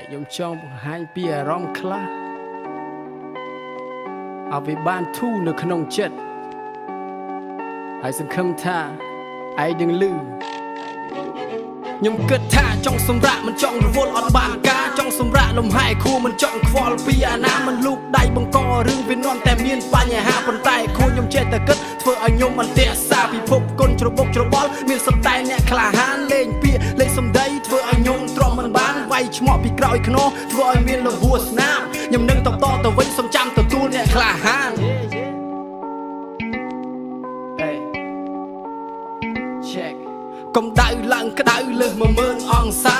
ខ្ញុំចង់បង្ហាញពីអារម្មណ៍ខ្លះឲ្យវាបានធូរនៅក្នុងចិត្តហើយសង្ឃឹមថាឯងនឹងលឺខ្ញុំគិតថាចង់សម្រាកមិនចង់រវល់អត់បានការចង់សម្រាកលំហែខួរមិនចង់ខ្វល់ពីអាណាមិនលូកដៃបង្ករឿងវានាំតែមានបញ្ហាប៉ុន្តែខួរខ្ញុំចេះតែគិតធ្វើឲ្យខ្ញុំអន្ទះសារពិភពគុណច្របូកច្របល់មានសតែអ្នកក្លាហានលេងពាក្យលេងសំដីធ្វើឲ្យខ្ញុំទ្រាំមិនបានវាយឆ្មក់ពីក្រោយខ្នោធ្វើឲ្យមានលំហួរស្នាមខ្ញុំនឹងតទៅវិញសូមចាំទទួលអ្នកក្លាហានកម្ដៅឡើងក្ដៅលើស10000អង្សា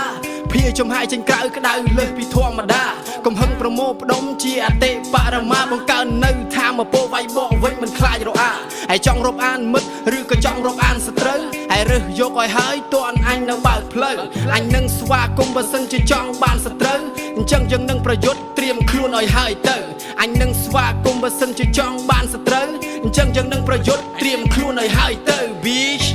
ភាចំហាយចេញក្រៅក្ដៅលើសពីធម្មតាកំហឹងប្រមោផ្ដុំជាអតិបរមាបង្កើននៅថាមពោវាយបកវិញមិនខ្លាចរអាហើយចង់រាប់អានមិត្តឬក៏ចង់រាប់អានសត្រូវហើយរើសយកឲ្យហើយតួអញនៅបើកផ្លូវអញនឹងស្វាគមន៍បើសិនជាចង់បានសត្រូវអញ្ចឹងយើងនឹងប្រយុទ្ធត្រៀមខ្លួនឲ្យហើយទៅអញនឹងស្វាគមន៍បើសិនជាចង់បានសត្រូវអញ្ចឹងយើងនឹងប្រយុទ្ធត្រៀមខ្លួនឲ្យហើយទៅ bitch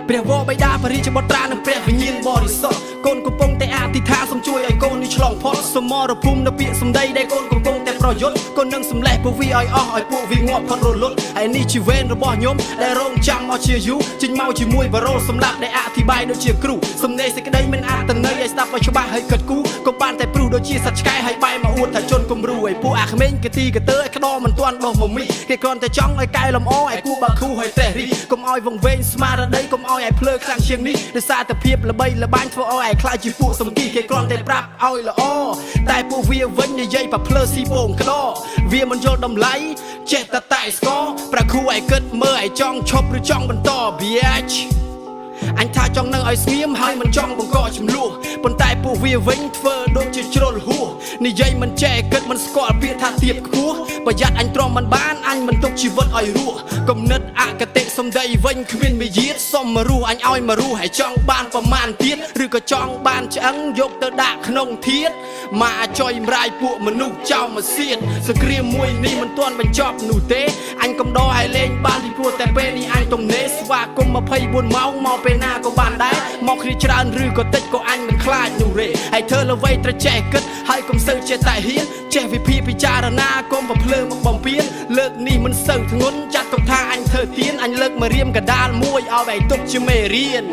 ព្រះវរបិតាបរិជ្ជបុត្រានិងព្រះវិញ្ញាណបរិសុទ្ធកូនកំពុងតែអធិដ្ឋានសូមជួយឲ្យកូននេះឆ្លងផុតសមរភូមិនៅពាក្យសម្ដីដែលកូនកំពុងតែប្រយុទ្ធកូននឹងសម្លេះពួកវាឲ្យអស់ឲ្យពួកវាងាប់ផុតរលត់ហើយនេះជាវេនរបស់ខ្ញុំដែលរងចាំមកជាយូរចេញមកជាមួយបារោលសម្រាប់ដែលអធិប្បាយដូចជាគ្រូសំណេរសេចក្តីមិនអត្តន័យឲ្យស្ដាប់ឲ្យច្បាស់ឲ្យគិតគូរកុំបានតែព្រុសដូចជាសត្វឆ្កែឲ្យបែរមកអួតថាជនគំរូឲ្យពួកអាក្មេងកទីកទើឲ្យក្តោមិនទាន់ដោះមមីគេគ្រាន់តែចង់ឲ្យកែលម្អឲ្យគូបាគូឲ្យតេះរីកុំឲ្យវង្វេងស្មារតីកុំឲ្យភ្លើខ្លាំងជាងនេះដោយសារតែភាពល្បីល្បាញធ្វើឲ្យខ្លាចជាពួកសំគីគេគ្រាន់តែប្រាប់ឲ្យល្អតែពួកវាវិញនិយាយប៉ភ្លើស៊ីបងក្តោវាមិនយល់តម្លៃចេះតែស្គរប្រគូឲ្យគិតមើលឲ្យចង់ឈប់ឬចង់បន្ត bitch អញថាចង់នៅឲ្យស្ងៀមហើយមិនចង់បង្កចំនួនប៉ុន្តែពួកវាវិញធ្វើដូចជាជ្រុលហួរនិយាយមិនចេះគិតមិនស្គាល់ពាក្យថាទៀបខ្ពស់ប្រយ័ត្នអញទ្រាំមិនបានអញមិនទុកជីវិតឲ្យរស់គំនិតអកតេសំដីវិញគ្មានវិយាតសុំមករស់អញឲ្យមករស់ហើយចង់បានប្រមាណទៀតឬក៏ចង់បានឆ្អឹងយកទៅដាក់ក្នុងធាតុមកអាចុយម្រាយពួកមនុស្សចោលមកសៀតសង្គ្រាមមួយនេះមិនទាន់បញ្ចប់នោះទេអញកំដរឲ្យលេងបានពីព្រោះតែពេលនេះអញទំនេរស្វាគមន៍24ម៉ោងមកពេលណាក៏បានដែរមកគ្នាច្រើនឬក៏តិចក៏អញមិនខ្លាចនោះទេហើយធ្វើល្វីត្រូវចេះគិតហើយកុំសូវចេះតែហ៊ានចេះវិភាគពិចារណាកុំបំភ្លើមកបំពេញលើកនេះមិនសូវធ្ងន់ចាត់ទុកថាអញធ្វើទៀនអញលើកមករៀមកដាលមួយឲ្យឯងទុកជាមេរៀន